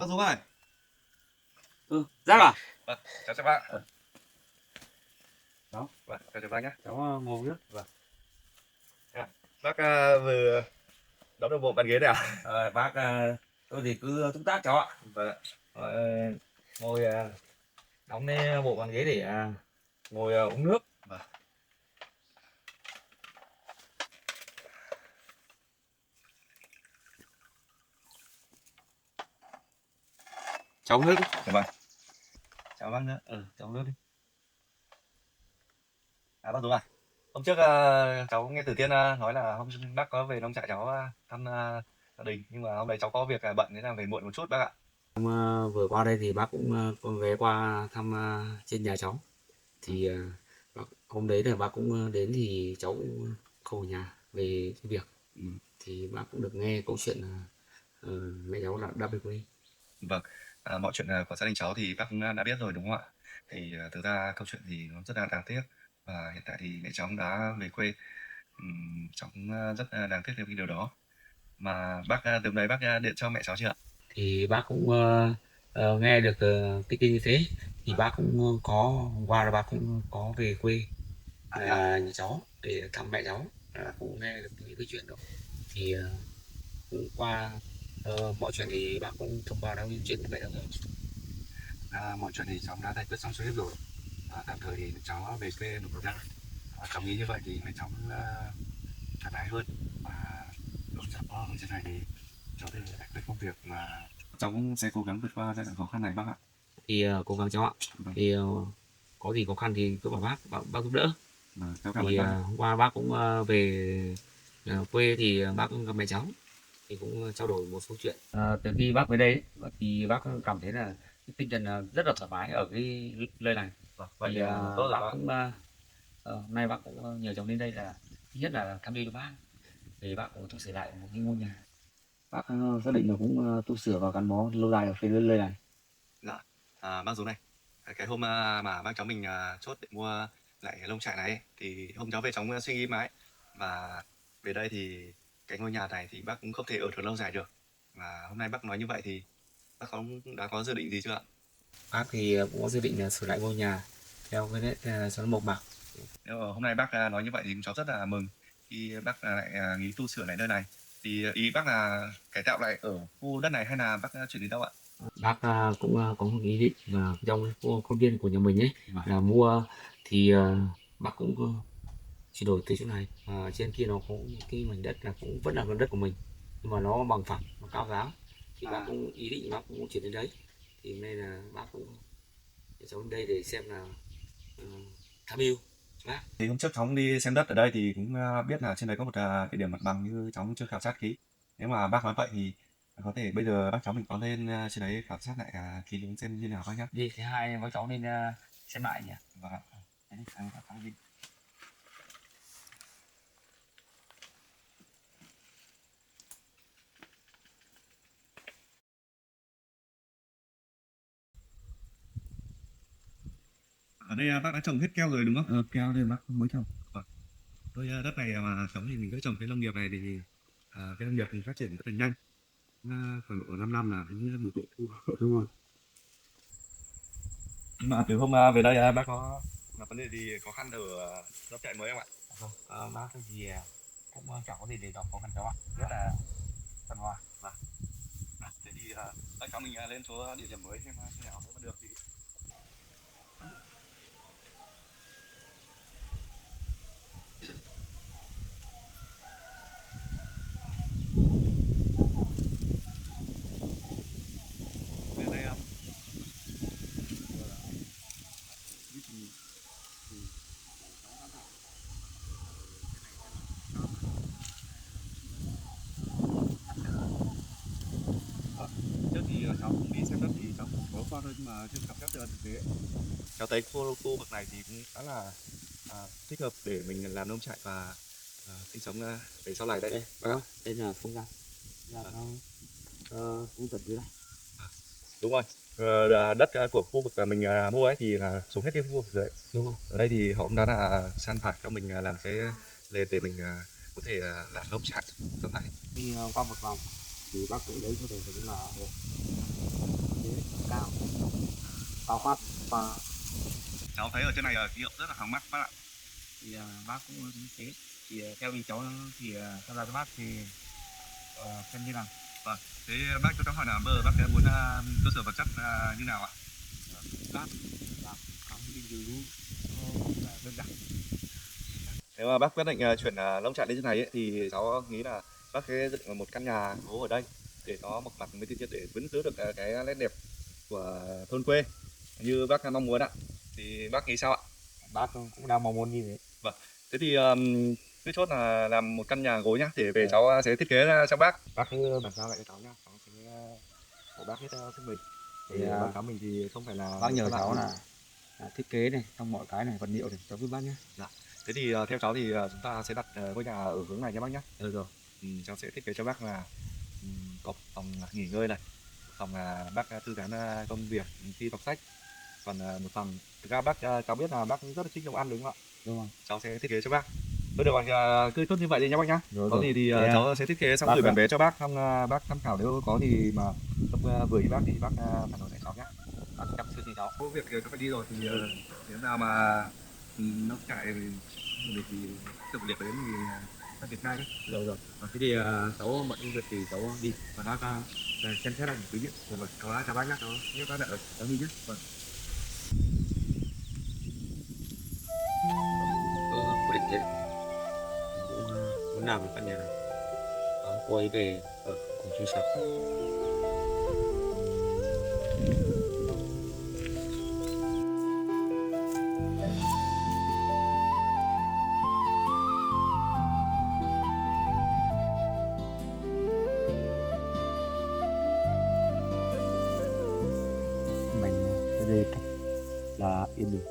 Dũng ơi. Giác à? Vâng, chào các bạn. Đó. Vâng, chào bác nhé. Cháu ngồi trước. Vâng. Bác vừa đóng được bộ bàn ghế này à? Bác tôi thì cứ tương tác cháu ạ. Vâng. Ngồi đóng lên bộ bàn ghế để ngồi uống nước. Vâng. Cháu uống nước đi. Dạ vâng. Chào bác nữa. Cháu uống nước đi. Bác Dũng à, hôm trước cháu nghe Tử Tiên nói là hôm bác có về nông trại cháu thăm gia đình, nhưng mà hôm nay cháu có việc bận nên là về muộn một chút bác ạ. Vừa qua đây thì bác cũng còn ghé qua thăm trên nhà cháu. Thì hôm đấy là bác cũng đến thì cháu cũng không ở nhà về cái việc. Thì bác cũng được nghe câu chuyện là mẹ cháu là đã về quê. Vâng, mọi chuyện của gia đình cháu thì bác cũng đã biết rồi đúng không ạ? Thì thực ra câu chuyện thì nó rất là đáng tiếc, và hiện tại thì mẹ cháu cũng đã về quê. Cháu cũng rất đáng tiếc về cái điều đó. Mà bác từ đấy bác điện cho mẹ cháu chưa ạ? Thì bác cũng nghe được cái tin như thế, thì bác cũng có hôm qua là bác cũng có về quê nhà cháu để thăm mẹ cháu, cũng nghe được những cái chuyện đó. Thì cũng qua mọi chuyện thì bác cũng thông báo đến chuyện của mẹ cháu rồi. Mọi chuyện thì cháu đã giải quyết xong xuôi hết rồi. Tạm thời thì cháu về quê một thời gian. Cháu nghĩ như vậy thì mẹ cháu thoải mái hơn, và lúc cháu ở trên này thì cháu sẽ giải quyết công việc, mà cháu cũng sẽ cố gắng vượt qua giai đoạn khó khăn này bác ạ. Thì cố gắng cháu ạ. Vâng. Thì có gì khó khăn thì cứ bảo bác giúp đỡ. Cháu cảm ơn Thì bác. hôm qua bác cũng về quê thì bác cũng gặp mẹ cháu, thì cũng trao đổi một số chuyện. Từ khi bác về đây thì bác cảm thấy là cái tinh thần rất là thoải mái ở cái nơi này. Vậy Thì tốt rồi bác bác. cũng hôm nay bác cũng nhờ cháu đến đây là thứ nhất là thăm đi cho bác, để bác cũng tu sửa lại một cái ngôi nhà. Bác xác định là cũng tu sửa và gắn bó lâu dài ở phía nơi này. Dạ, bác Dũng này, cái hôm mà bác cháu mình chốt để mua lại cái lông trại này ấy, thì hôm cháu về cháu suy nghĩ mãi, và về đây thì cái ngôi nhà này thì bác cũng không thể ở được lâu dài được. Và hôm nay bác nói như vậy thì bác đã có dự định gì chưa ạ? Bác thì cũng có dự định là sửa lại ngôi nhà theo cái nét cho nó mộc mạc. Nếu mà hôm nay bác nói như vậy thì cháu rất là mừng khi bác lại nghĩ tu sửa lại nơi này. Thì ý bác là cải tạo lại ở khu đất này hay là bác chuyển đi đâu ạ? Bác cũng có một ý định là trong cái khuôn viên của nhà mình ấy là mua, thì bác cũng chuyển đổi từ chỗ này, trên kia nó có một cái mảnh đất là cũng vẫn là phần đất của mình, nhưng mà nó bằng phẳng, nó cao giáo, thì bác cũng ý định bác cũng chuyển đến đấy. Thì hôm nay là bác cũng để cháu đến đây để xem là tham mưu cho bác. Thì hôm trước cháu đi xem đất ở đây thì cũng biết là trên đấy có một địa điểm mặt bằng, như cháu chưa khảo sát kỹ. Nếu mà bác nói vậy thì có thể bây giờ bác cháu mình có lên trên đấy khảo sát lại kỹ lưỡng xem như nào bác nhé. Đi thứ hai bác cháu nên xem lại nhỉ. Vâng ạ. Đấy, sang bác cháu đi. Ở đây bác đã trồng hết keo rồi đúng không? Keo đây bác mới trồng. Thôi đất này mà cháu thì mình cứ trồng cái nông nghiệp này thì cái nông nghiệp thì phát triển rất là nhanh. Khoảng độ 5 năm là những một độ thu. Đúng rồi. Nhưng mà từ hôm về đây bác có gặp vấn đề gì khó khăn ở nông trại mới không ạ? Bác thì cũng chẳng có gì để gặp khó khăn cháu ạ, rất là thuận hòa. Thế thì bác cháu mình lên chỗ địa điểm mới xem thế nào, nếu mà được thì về đây không? Trước thì cháu cũng đi xem đất thì cháu cũng có qua thôi, nhưng mà chưa khảo sát được thực tế. Cháu thấy khu vực này thì cũng khá là thích hợp để mình làm nông trại và sinh sống về sau này đấy. Bác ơi, đây là không gian, là nó cũng tận dưới đây. Đúng rồi. Đất của khu vực mình mua ấy thì là xuống hết cái khu vực đấy. Đúng không? Ở đây thì họ cũng đã là san phẳng cho mình làm cái lề để mình có thể làm nông trại trong này. Đi qua một vòng thì bác cũng lấy cho tôi cũng là cao, bao quát và Cháu thấy ở trên này hiệu rất là hóng mắt bác ạ. thì bác cũng như thế. Thì theo ý cháu thì tham gia với bác thì xem như nào. Vâng, thế bác cho cháu hỏi là bác muốn cơ sở vật chất như nào ạ? Bác làm khám nghiên cứu là đơn giản. Nếu mà bác quyết định chuyển nông trại lên trên này ấy, thì cháu nghĩ là bác sẽ dựng một căn nhà gỗ ở đây để nó mộc mạc với thiên nhiên, để vẫn giữ được cái nét đẹp của thôn quê như bác mong muốn ạ. Thì bác nghĩ sao ạ? Bác cũng đang mong muốn như thế. Vâng, thế thì cứ chốt là làm một căn nhà gỗ nhá, để về cháu sẽ thiết kế ra cho bác. Bác cứ bàn giao lại cho cháu nhá, cháu sẽ của bác hết sức mình. Thì báo cáo mình thì không phải là Bác nhờ các bạn cháu gì. là thiết kế này, trong mọi cái này, vật liệu này, cháu giúp bác nhé. Thế thì theo cháu thì chúng ta sẽ đặt ngôi nhà ở hướng này nha bác nhé. Được rồi. Cháu sẽ thiết kế cho bác là có phòng nghỉ ngơi này, phòng là bác thư giãn công việc khi đọc sách, còn một phòng thực ra bác cháu biết là bác rất là thích nấu ăn đúng không ạ? Đúng không? Cháu sẽ thiết kế cho bác. Thôi được rồi, cứ chốt như vậy đi nhá bác nhá. Rồi, Có rồi. gì thì Thế cháu sẽ thiết kế xong bác gửi bản ạ. vẽ cho bác, xong bác tham khảo, nếu có gì mà không vừa ý bác thì bác phản hồi lại cháu nhé. Bác chăm sóc cho cháu. Có việc cháu phải đi rồi thì nếu nào mà nó chạy thì sự việc đến thì ta Việt Nam nhé. Rồi rồi. Thế thì cháu bận công việc thì cháu đi, và bác xem xét lại một tí nhé. Rồi, cháu chào bác nhé, cháu bác đợi cháu đi nhé. Vâng. Quyết định thế. Muốn làm một căn nhà này. Cô ấy về ở cùng chung sống. Mình ở đây là yên bình.